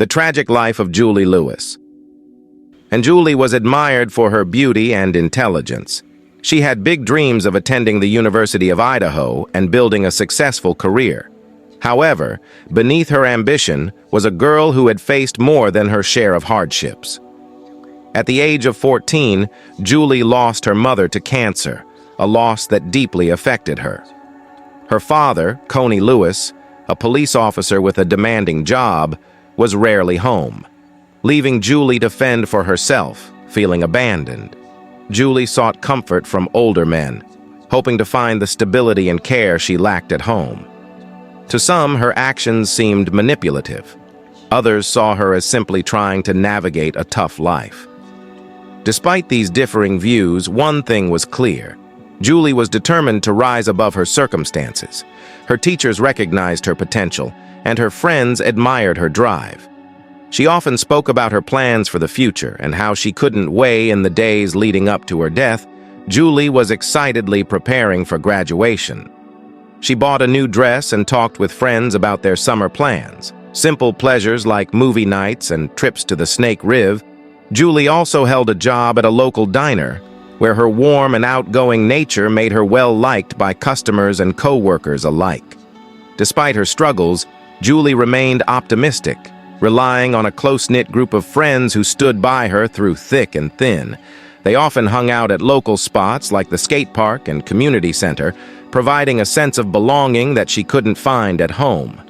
The Tragic Life of Julie Lewis. And Julie was admired for her beauty and intelligence. She had big dreams of attending the University of Idaho and building a successful career. However, beneath her ambition was a girl who had faced more than her share of hardships. At the age of 14, Julie lost her mother to cancer, a loss that deeply affected her. Her father, Coney Lewis, a police officer with a demanding job, was rarely home, leaving Julie to fend for herself, feeling abandoned. Julie sought comfort from older men, hoping to find the stability and care she lacked at home. To some, her actions seemed manipulative. Others saw her as simply trying to navigate a tough life. Despite these differing views, one thing was clear. Julie was determined to rise above her circumstances. Her teachers recognized her potential, and her friends admired her drive. She often spoke about her plans for the future and how she couldn't wait in the days leading up to her death. Julie was excitedly preparing for graduation. She bought a new dress and talked with friends about their summer plans. Simple pleasures like movie nights and trips to the Snake River. Julie also held a job at a local diner, where her warm and outgoing nature made her well-liked by customers and co-workers alike. Despite her struggles, Julie remained optimistic, relying on a close-knit group of friends who stood by her through thick and thin. They often hung out at local spots like the skate park and community center, providing a sense of belonging that she couldn't find at home.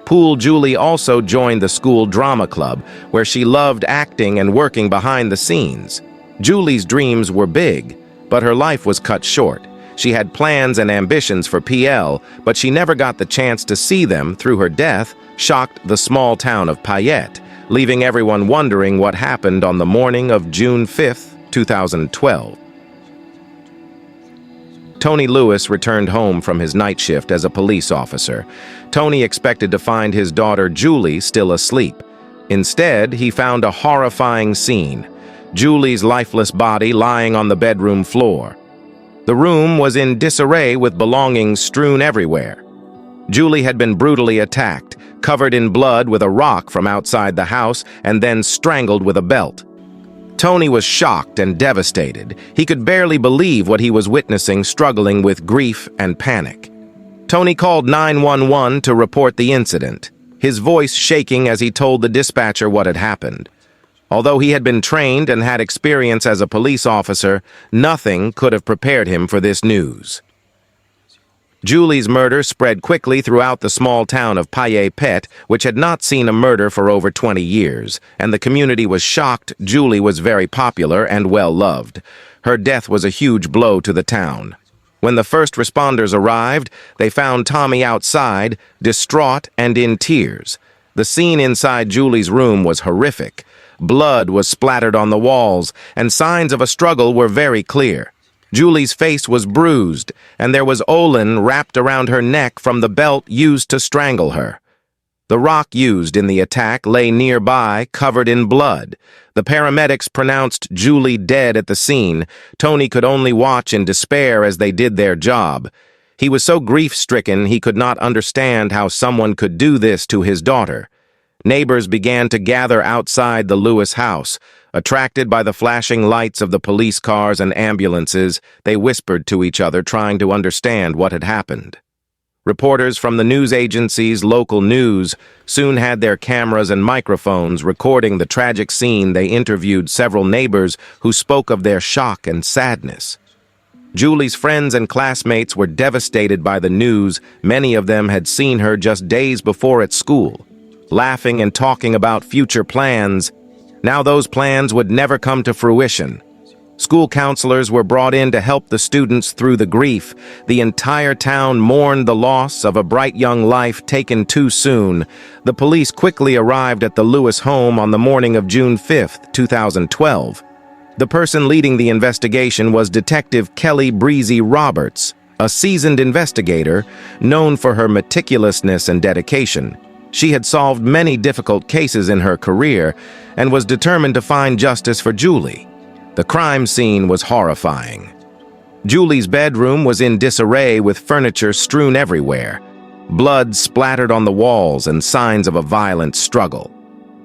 Julie also joined the school drama club, where she loved acting and working behind the scenes. Julie's dreams were big, but her life was cut short. She had plans and ambitions for PL, but she never got the chance to see them. Through her death, shocked the small town of Payette, leaving everyone wondering what happened on the morning of June 5, 2012. Tony Lewis returned home from his night shift as a police officer. Tony expected to find his daughter Julie still asleep. Instead, he found a horrifying scene: Julie's lifeless body lying on the bedroom floor. The room was in disarray with belongings strewn everywhere. Julie had been brutally attacked, covered in blood with a rock from outside the house, and then strangled with a belt. Tony was shocked and devastated. He could barely believe what he was witnessing, struggling with grief and panic. Tony called 911 to report the incident, his voice shaking as he told the dispatcher what had happened. Although he had been trained and had experience as a police officer, nothing could have prepared him for this news. Julie's murder spread quickly throughout the small town of Payette, which had not seen a murder for over 20 years, and the community was shocked. Julie was very popular and well-loved. Her death was a huge blow to the town. When the first responders arrived, they found Tommy outside, distraught and in tears. The scene inside Julie's room was horrific. Blood was splattered on the walls, and signs of a struggle were very clear. Julie's face was bruised, and there was Olin wrapped around her neck from the belt used to strangle her. The rock used in the attack lay nearby, covered in blood. The paramedics pronounced Julie dead at the scene. Tony could only watch in despair as they did their job. He was so grief-stricken he could not understand how someone could do this to his daughter. Neighbors began to gather outside the Lewis house. Attracted by the flashing lights of the police cars and ambulances, they whispered to each other, trying to understand what had happened. Reporters from the news agency's local news soon had their cameras and microphones recording the tragic scene. They interviewed several neighbors who spoke of their shock and sadness. Julie's friends and classmates were devastated by the news. Many of them had seen her just days before at school, laughing and talking about future plans. Now those plans would never come to fruition. School counselors were brought in to help the students through the grief. The entire town mourned the loss of a bright young life taken too soon. The police quickly arrived at the Lewis home on the morning of June 5, 2012. The person leading the investigation was Detective Kelly Breezy Roberts, a seasoned investigator known for her meticulousness and dedication. She had solved many difficult cases in her career and was determined to find justice for Julie. The crime scene was horrifying. Julie's bedroom was in disarray with furniture strewn everywhere. Blood splattered on the walls and signs of a violent struggle.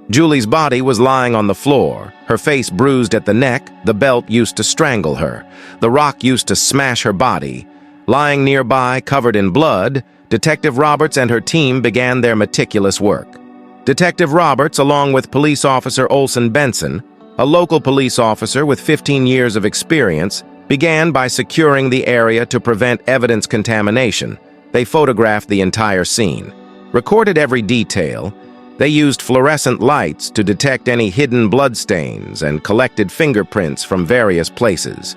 Julie's body was lying on the floor, her face bruised at the neck. The belt used to strangle her. The rock used to smash her body. Lying nearby, covered in blood, Detective Roberts and her team began their meticulous work. Detective Roberts, along with police officer Olson Benson, a local police officer with 15 years of experience, began by securing the area to prevent evidence contamination. They photographed the entire scene, recorded every detail. They used fluorescent lights to detect any hidden bloodstains and collected fingerprints from various places.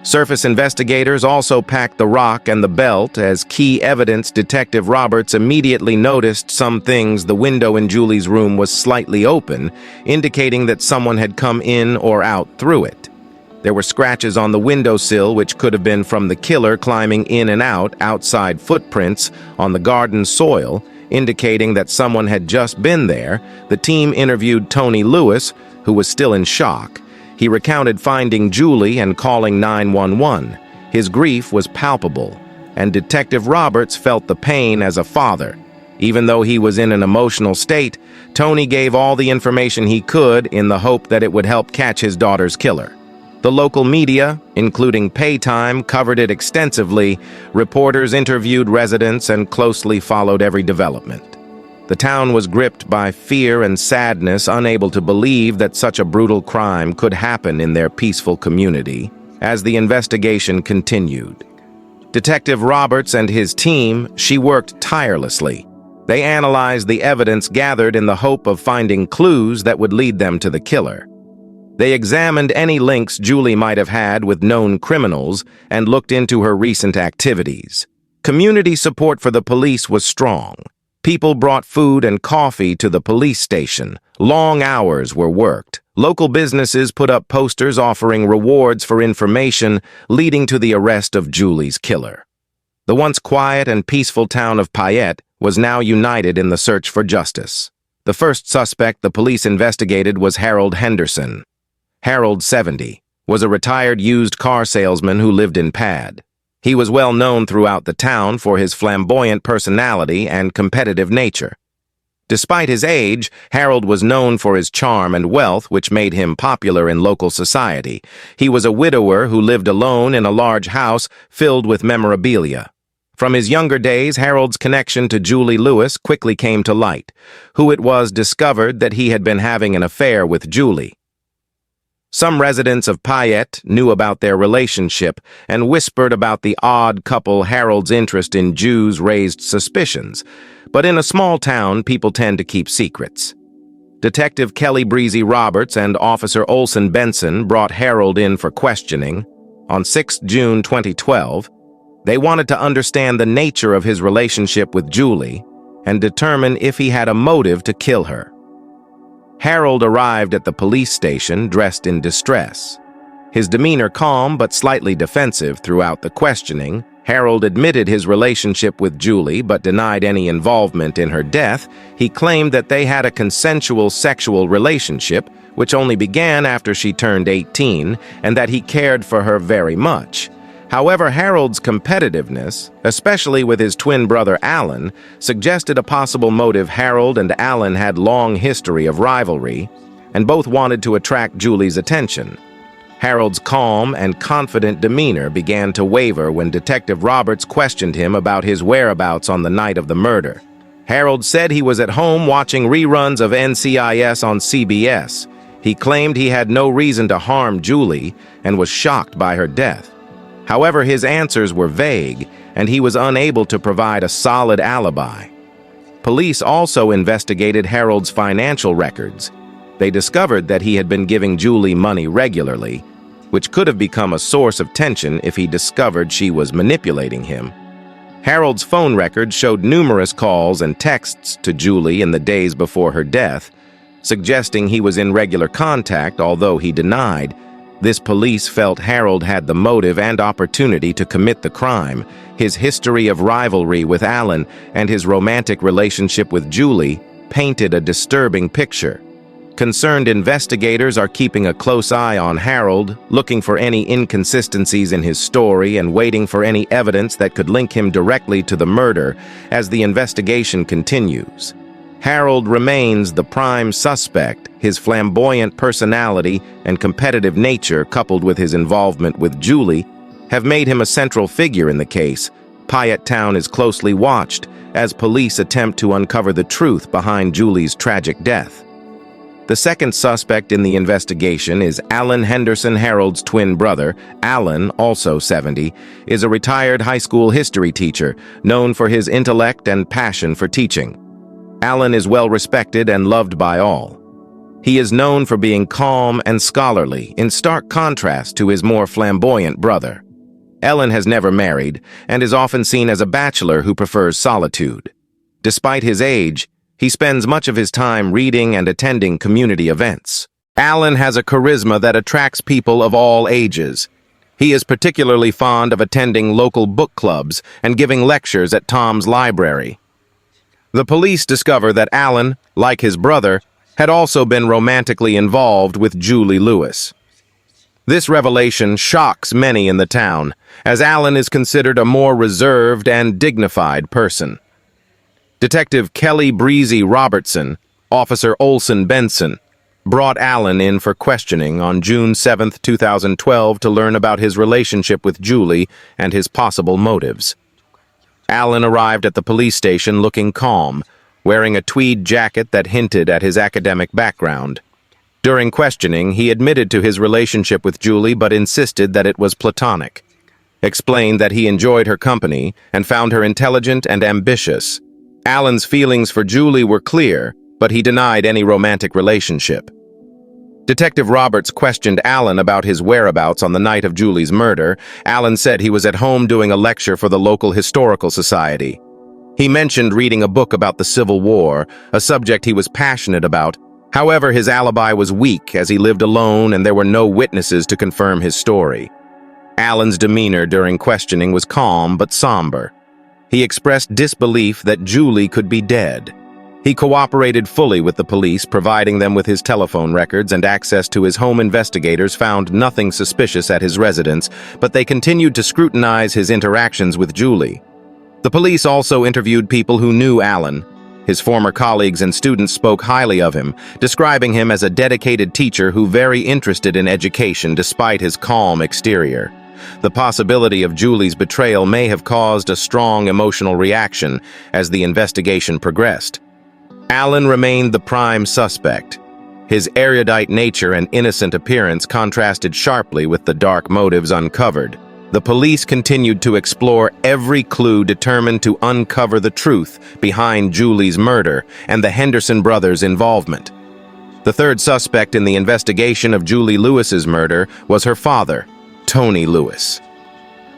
Surface investigators also packed the rock and the belt as key evidence. Detective Roberts immediately noticed some things. The window in Julie's room was slightly open, indicating that someone had come in or out through it. There were scratches on the windowsill, which could have been from the killer climbing in and out. Outside footprints on the garden soil, indicating that someone had just been there. The team interviewed Tony Lewis, who was still in shock. He recounted finding Julie and calling 911. His grief was palpable, and Detective Roberts felt the pain as a father. Even though he was in an emotional state, Tony gave all the information he could in the hope that it would help catch his daughter's killer. The local media, including Paytime, covered it extensively. Reporters interviewed residents and closely followed every development. The town was gripped by fear and sadness, unable to believe that such a brutal crime could happen in their peaceful community. As the investigation continued, Detective Roberts and his team, she worked tirelessly. They analyzed the evidence gathered in the hope of finding clues that would lead them to the killer. They examined any links Julie might have had with known criminals and looked into her recent activities. Community support for the police was strong. People brought food and coffee to the police station. Long hours were worked. Local businesses put up posters offering rewards for information, leading to the arrest of Julie's killer. The once quiet and peaceful town of Payette was now united in the search for justice. The first suspect the police investigated was Harold Henderson. Harold, 70, was a retired used car salesman who lived in Pad. He was well known throughout the town for his flamboyant personality and competitive nature. Despite his age, Harold was known for his charm and wealth, which made him popular in local society. He was a widower who lived alone in a large house filled with memorabilia. From his younger days, Harold's connection to Julie Lewis quickly came to light, who it was discovered that he had been having an affair with Julie. Some residents of Payette knew about their relationship and whispered about the odd couple. Harold's interest in Jews raised suspicions, but in a small town, people tend to keep secrets. Detective Kelly Breezy Roberts and Officer Olson Benson brought Harold in for questioning. On 6 June 2012, they wanted to understand the nature of his relationship with Julie and determine if he had a motive to kill her. Harold arrived at the police station dressed in distress. His demeanor calm but slightly defensive throughout the questioning. Harold admitted his relationship with Julie but denied any involvement in her death. He claimed that they had a consensual sexual relationship, which only began after she turned 18, and that he cared for her very much. However, Harold's competitiveness, especially with his twin brother Alan, suggested a possible motive. Harold and Alan had long history of rivalry, and both wanted to attract Julie's attention. Harold's calm and confident demeanor began to waver when Detective Roberts questioned him about his whereabouts on the night of the murder. Harold said he was at home watching reruns of NCIS on CBS. He claimed he had no reason to harm Julie and was shocked by her death. However, his answers were vague, and he was unable to provide a solid alibi. Police also investigated Harold's financial records. They discovered that he had been giving Julie money regularly, which could have become a source of tension if he discovered she was manipulating him. Harold's phone records showed numerous calls and texts to Julie in the days before her death, suggesting he was in regular contact, although he denied. This police felt Harold had the motive and opportunity to commit the crime. His history of rivalry with Alan and his romantic relationship with Julie painted a disturbing picture. Concerned investigators are keeping a close eye on Harold, looking for any inconsistencies in his story and waiting for any evidence that could link him directly to the murder as the investigation continues. Harold remains the prime suspect. His flamboyant personality and competitive nature, coupled with his involvement with Julie, have made him a central figure in the case. Piatt Town is closely watched as police attempt to uncover the truth behind Julie's tragic death. The second suspect in the investigation is Alan Henderson. Harold's twin brother. Alan, also 70, is a retired high school history teacher known for his intellect and passion for teaching. Alan is well respected and loved by all. He is known for being calm and scholarly, in stark contrast to his more flamboyant brother. Alan has never married and is often seen as a bachelor who prefers solitude. Despite his age, he spends much of his time reading and attending community events. Alan has a charisma that attracts people of all ages. He is particularly fond of attending local book clubs and giving lectures at Tom's library. The police discover that Alan, like his brother, had also been romantically involved with Julie Lewis. This revelation shocks many in the town, as Alan is considered a more reserved and dignified person. Detective Kelly Breezy Robertson, Officer Olson Benson, brought Alan in for questioning on June 7, 2012 to learn about his relationship with Julie and his possible motives. Alan arrived at the police station looking calm, wearing a tweed jacket that hinted at his academic background. During questioning, he admitted to his relationship with Julie but insisted that it was platonic, explained that he enjoyed her company and found her intelligent and ambitious. Alan's feelings for Julie were clear, but he denied any romantic relationship. Detective Roberts questioned Alan about his whereabouts on the night of Julie's murder. Alan said he was at home doing a lecture for the local historical society. He mentioned reading a book about the Civil War, a subject he was passionate about. However, his alibi was weak as he lived alone and there were no witnesses to confirm his story. Alan's demeanor during questioning was calm but somber. He expressed disbelief that Julie could be dead. He cooperated fully with the police, providing them with his telephone records and access to his home. Investigators found nothing suspicious at his residence, but they continued to scrutinize his interactions with Julie. The police also interviewed people who knew Alan. His former colleagues and students spoke highly of him, describing him as a dedicated teacher who very interested in education despite his calm exterior. The possibility of Julie's betrayal may have caused a strong emotional reaction as the investigation progressed. Alan remained the prime suspect. His erudite nature and innocent appearance contrasted sharply with the dark motives uncovered. The police continued to explore every clue determined to uncover the truth behind Julie's murder and the Henderson brothers' involvement. The third suspect in the investigation of Julie Lewis's murder was her father, Tony Lewis.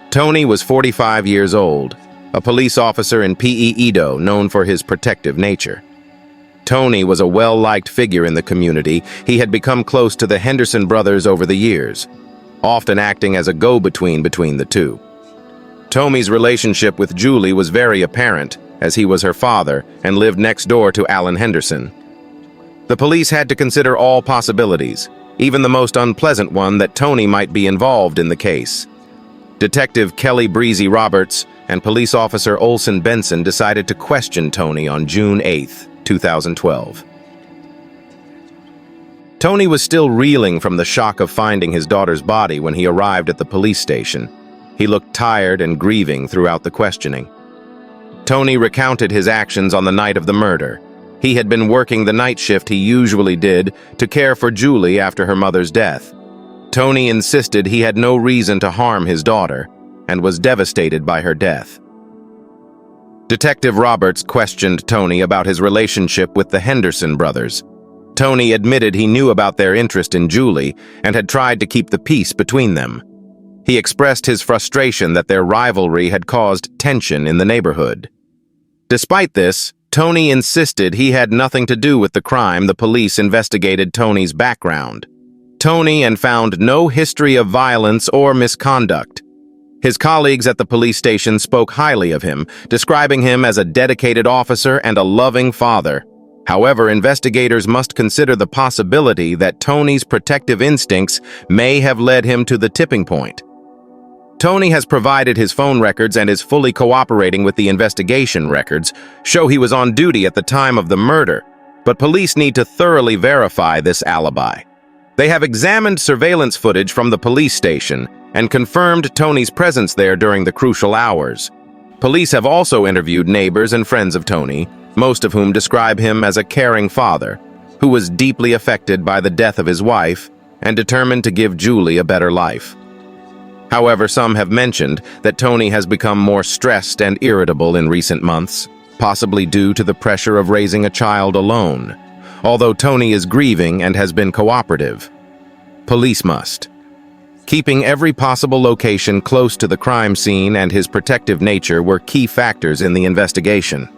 Tony was 45 years old, a police officer in P.E. known for his protective nature. Tony was a well-liked figure in the community. He had become close to the Henderson brothers over the years, often acting as a go-between between the two. Tony's relationship with Julie was very apparent, as he was her father and lived next door to Alan Henderson. The police had to consider all possibilities, even the most unpleasant one that Tony might be involved in the case. Detective Kelly Breezy Roberts and police officer Olson Benson decided to question Tony on June 8, 2012. Tony was still reeling from the shock of finding his daughter's body when he arrived at the police station. He looked tired and grieving throughout the questioning. Tony recounted his actions on the night of the murder. He had been working the night shift he usually did to care for Julie after her mother's death. Tony insisted he had no reason to harm his daughter and was devastated by her death. Detective Roberts questioned Tony about his relationship with the Henderson brothers. Tony admitted he knew about their interest in Julie and had tried to keep the peace between them. He expressed his frustration that their rivalry had caused tension in the neighborhood. Despite this, Tony insisted he had nothing to do with the crime. The police investigated Tony's background. Tony found no history of violence or misconduct. His colleagues at the police station spoke highly of him, describing him as a dedicated officer and a loving father. However, investigators must consider the possibility that Tony's protective instincts may have led him to the tipping point. Tony has provided his phone records and is fully cooperating with the investigation records, show he was on duty at the time of the murder, but police need to thoroughly verify this alibi. They have examined surveillance footage from the police station and confirmed Tony's presence there during the crucial hours. Police have also interviewed neighbors and friends of Tony, most of whom describe him as a caring father, who was deeply affected by the death of his wife and determined to give Julie a better life. However, some have mentioned that Tony has become more stressed and irritable in recent months, possibly due to the pressure of raising a child alone, although Tony is grieving and has been cooperative. Police must. Keeping every possible location close to the crime scene and his protective nature were key factors in the investigation.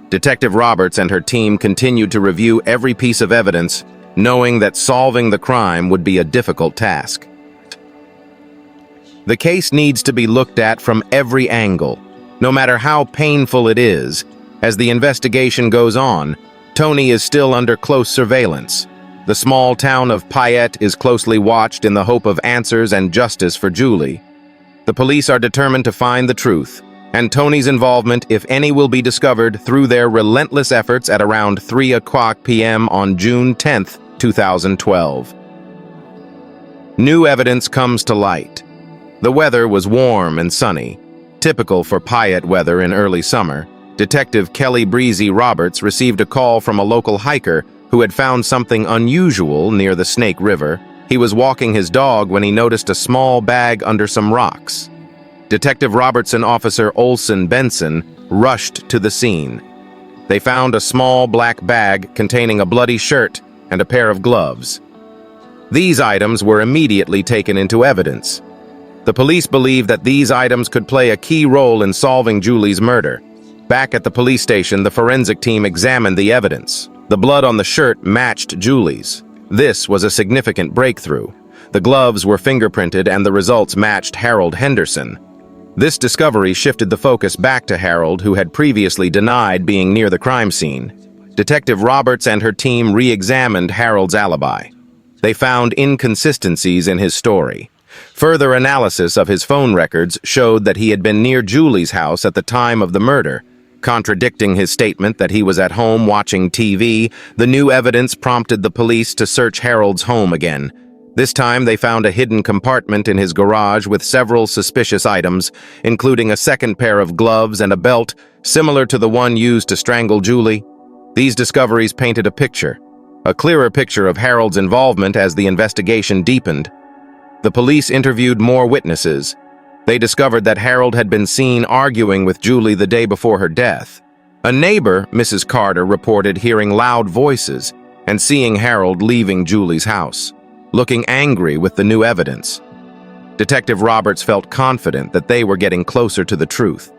Detective Roberts and her team continued to review every piece of evidence, knowing that solving the crime would be a difficult task. The case needs to be looked at from every angle, no matter how painful it is. As the investigation goes on, Tony is still under close surveillance. The small town of Payette is closely watched in the hope of answers and justice for Julie. The police are determined to find the truth, and Tony's involvement, if any, will be discovered through their relentless efforts at around 3:00 p.m. on June 10, 2012. New evidence comes to light. The weather was warm and sunny, typical for Payette weather in early summer. Detective Kelly Breezy Roberts received a call from a local hiker who had found something unusual near the Snake River. He was walking his dog when he noticed a small bag under some rocks. Detective Roberts and Officer Olson Benson rushed to the scene. They found a small black bag containing a bloody shirt and a pair of gloves. These items were immediately taken into evidence. The police believed that these items could play a key role in solving Julie's murder. Back at the police station, the forensic team examined the evidence. The blood on the shirt matched Julie's. This was a significant breakthrough. The gloves were fingerprinted and the results matched Harold Henderson. This discovery shifted the focus back to Harold, who had previously denied being near the crime scene. Detective Roberts and her team re-examined Harold's alibi. They found inconsistencies in his story. Further analysis of his phone records showed that he had been near Julie's house at the time of the murder. Contradicting his statement that he was at home watching TV, the new evidence prompted the police to search Harold's home again. This time they found a hidden compartment in his garage with several suspicious items, including a second pair of gloves and a belt similar to the one used to strangle Julie. These discoveries painted a clearer picture of Harold's involvement as the investigation deepened. The police interviewed more witnesses. They discovered that Harold had been seen arguing with Julie the day before her death. A neighbor, Mrs. Carter, reported hearing loud voices and seeing Harold leaving Julie's house, looking angry with the new evidence. Detective Roberts felt confident that they were getting closer to the truth.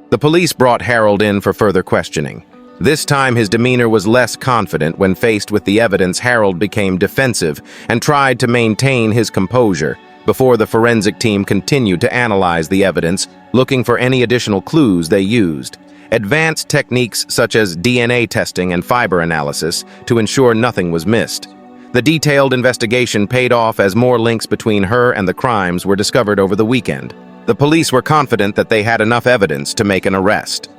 The police brought Harold in for further questioning. This time his demeanor was less confident. When faced with the evidence, Harold became defensive and tried to maintain his composure. Before the forensic team continued to analyze the evidence, looking for any additional clues, they used advanced techniques such as DNA testing and fiber analysis to ensure nothing was missed. The detailed investigation paid off as more links between her and the crimes were discovered over the weekend. The police were confident that they had enough evidence to make an arrest.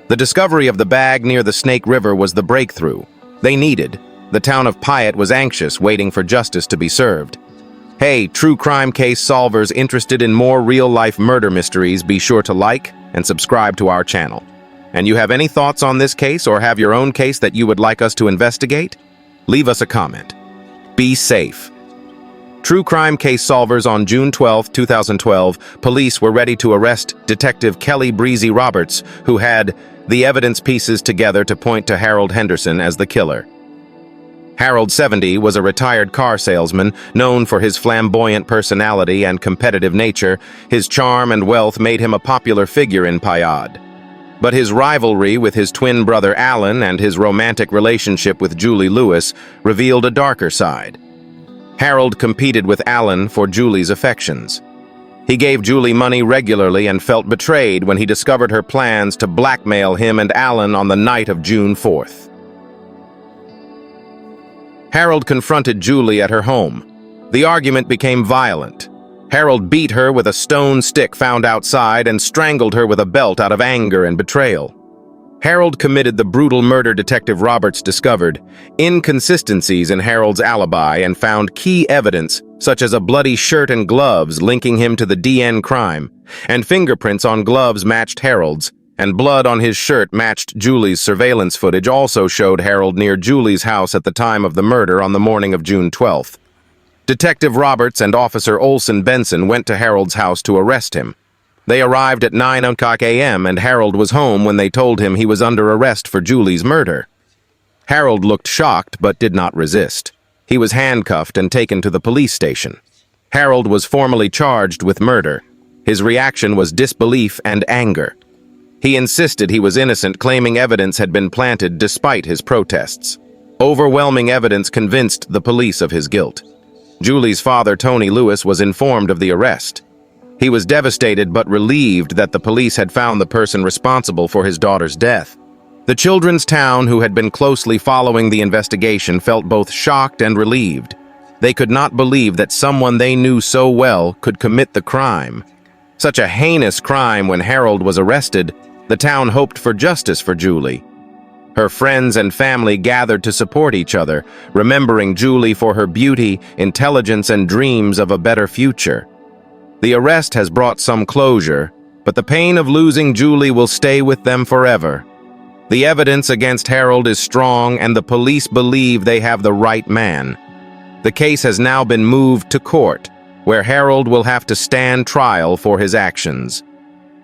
The discovery of the bag near the Snake River was the breakthrough they needed. The town of Payette was anxious, waiting for justice to be served. Hey, true crime case solvers interested in more real-life murder mysteries, be sure to like and subscribe to our channel. And you have any thoughts on this case or have your own case that you would like us to investigate? Leave us a comment. Be safe. True crime case solvers. On June 12, 2012, police were ready to arrest Detective Kelly Breezy Roberts, who had the evidence pieces together to point to Harold Henderson as the killer. Harold, 70, was a retired car salesman, known for his flamboyant personality and competitive nature. His charm and wealth made him a popular figure in Payette. But his rivalry with his twin brother Alan and his romantic relationship with Julie Lewis revealed a darker side. Harold competed with Alan for Julie's affections. He gave Julie money regularly and felt betrayed when he discovered her plans to blackmail him and Alan on the night of June 4th. Harold confronted Julie at her home. The argument became violent. Harold beat her with a stone stick found outside and strangled her with a belt out of anger and betrayal. Harold committed the brutal murder Detective Roberts discovered inconsistencies in Harold's alibi and found key evidence, such as a bloody shirt and gloves linking him to the DN crime, and fingerprints on gloves matched Harold's, and blood on his shirt matched Julie's. Surveillance footage also showed Harold near Julie's house at the time of the murder on the morning of June 12th. Detective Roberts and Officer Olson Benson went to Harold's house to arrest him. They arrived at 9 o'clock a.m. and Harold was home when they told him he was under arrest for Julie's murder. Harold looked shocked but did not resist. He was handcuffed and taken to the police station. Harold was formally charged with murder. His reaction was disbelief and anger. He insisted he was innocent, claiming evidence had been planted despite his protests. Overwhelming evidence convinced the police of his guilt. Julie's father, Tony Lewis, was informed of the arrest. He was devastated but relieved that the police had found the person responsible for his daughter's death. The children's town, who had been closely following the investigation, felt both shocked and relieved. They could not believe that someone they knew so well could commit the crime. Such a heinous crime. When Harold was arrested, the town hoped for justice for Julie. Her friends and family gathered to support each other, remembering Julie for her beauty, intelligence, and dreams of a better future. The arrest has brought some closure, but the pain of losing Julie will stay with them forever. The evidence against Harold is strong, and the police believe they have the right man. The case has now been moved to court, where Harold will have to stand trial for his actions.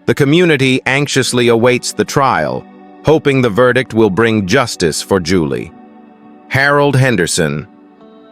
The community anxiously awaits the trial, hoping the verdict will bring justice for Julie. Harold Henderson.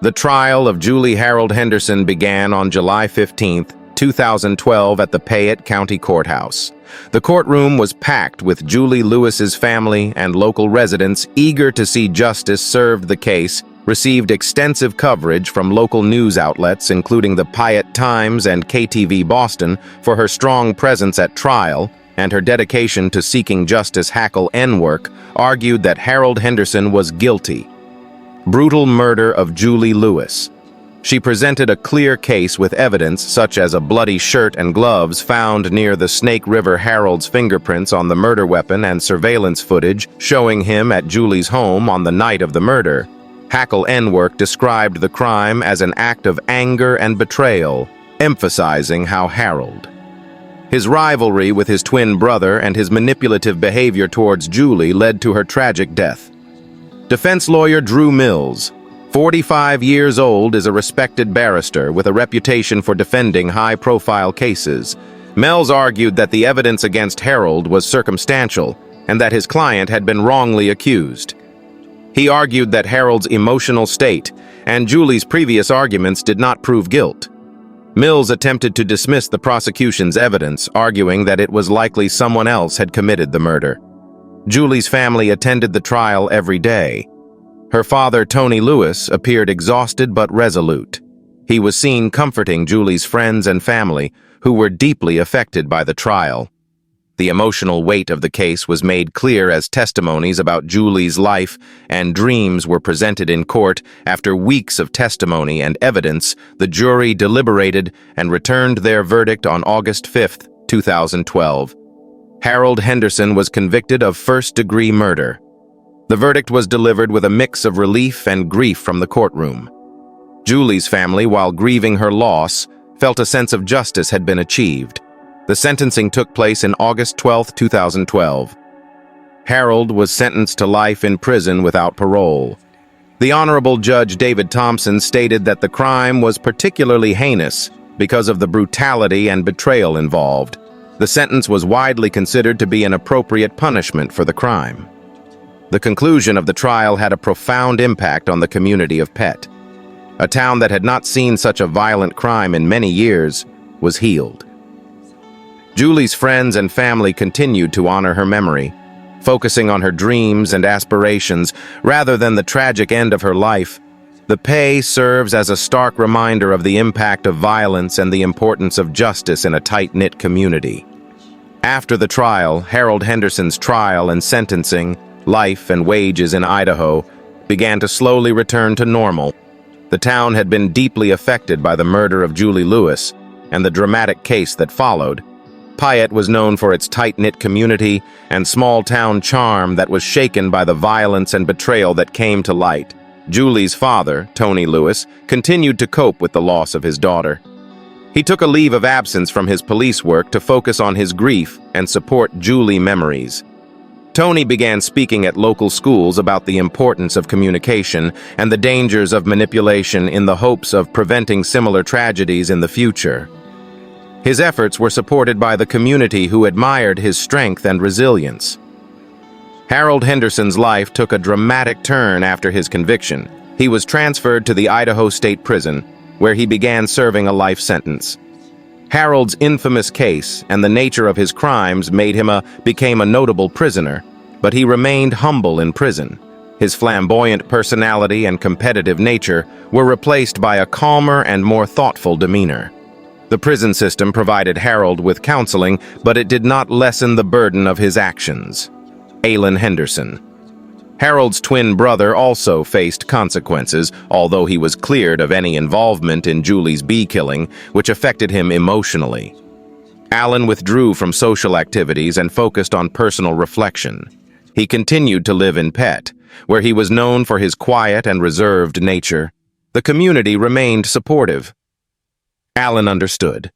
The trial of Julie Harold Henderson began on July 15, 2012 at the Payette County Courthouse. The courtroom was packed with Julie Lewis's family and local residents eager to see justice served. The case received extensive coverage from local news outlets, including the Payette Times and KTV Boston, for her strong presence at trial and her dedication to seeking justice. Hackle N-Work argued that Harold Henderson was guilty. Brutal murder of Julie Lewis. She presented a clear case with evidence such as a bloody shirt and gloves found near the Snake River, Harold's fingerprints on the murder weapon, and surveillance footage showing him at Julie's home on the night of the murder. Hackle N-Work described the crime as an act of anger and betrayal, emphasizing how Harold, his rivalry with his twin brother, and his manipulative behavior towards Julie led to her tragic death. Defense lawyer Drew Mills, 45 years old, is a respected barrister with a reputation for defending high-profile cases. Mills argued that the evidence against Harold was circumstantial and that his client had been wrongly accused. He argued that Harold's emotional state and Julie's previous arguments did not prove guilt. Mills attempted to dismiss the prosecution's evidence, arguing that it was likely someone else had committed the murder. Julie's family attended the trial every day. Her father, Tony Lewis, appeared exhausted but resolute. He was seen comforting Julie's friends and family, who were deeply affected by the trial. The emotional weight of the case was made clear as testimonies about Julie's life and dreams were presented in court. After weeks of testimony and evidence, the jury deliberated and returned their verdict on August 5, 2012. Harold Henderson was convicted of first-degree murder. The verdict was delivered with a mix of relief and grief from the courtroom. Julie's family, while grieving her loss, felt a sense of justice had been achieved. The sentencing took place in August 12, 2012. Harold was sentenced to life in prison without parole. The Honorable Judge David Thompson stated that the crime was particularly heinous because of the brutality and betrayal involved. The sentence was widely considered to be an appropriate punishment for the crime. The conclusion of the trial had a profound impact on the community of Pett. A town that had not seen such a violent crime in many years was healed. Julie's friends and family continued to honor her memory, focusing on her dreams and aspirations rather than the tragic end of her life. The Pay serves as a stark reminder of the impact of violence and the importance of justice in a tight-knit community. After the trial, Harold Henderson's trial and sentencing, life and wages in Idaho, began to slowly return to normal. The town had been deeply affected by the murder of Julie Lewis, and the dramatic case that followed, Payette was known for its tight-knit community and small-town charm that was shaken by the violence and betrayal that came to light. Julie's father, Tony Lewis, continued to cope with the loss of his daughter. He took a leave of absence from his police work to focus on his grief and support Julie memories. Tony began speaking at local schools about the importance of communication and the dangers of manipulation in the hopes of preventing similar tragedies in the future. His efforts were supported by the community who admired his strength and resilience. Harold Henderson's life took a dramatic turn after his conviction. He was transferred to the Idaho State Prison, where he began serving a life sentence. Harold's infamous case and the nature of his crimes became a notable prisoner, but he remained humble in prison. His flamboyant personality and competitive nature were replaced by a calmer and more thoughtful demeanor. The prison system provided Harold with counseling, but it did not lessen the burden of his actions. Alan Henderson. Harold's twin brother also faced consequences, although he was cleared of any involvement in Julie's bee killing, which affected him emotionally. Alan withdrew from social activities and focused on personal reflection. He continued to live in Pett, where he was known for his quiet and reserved nature. The community remained supportive. Alan understood.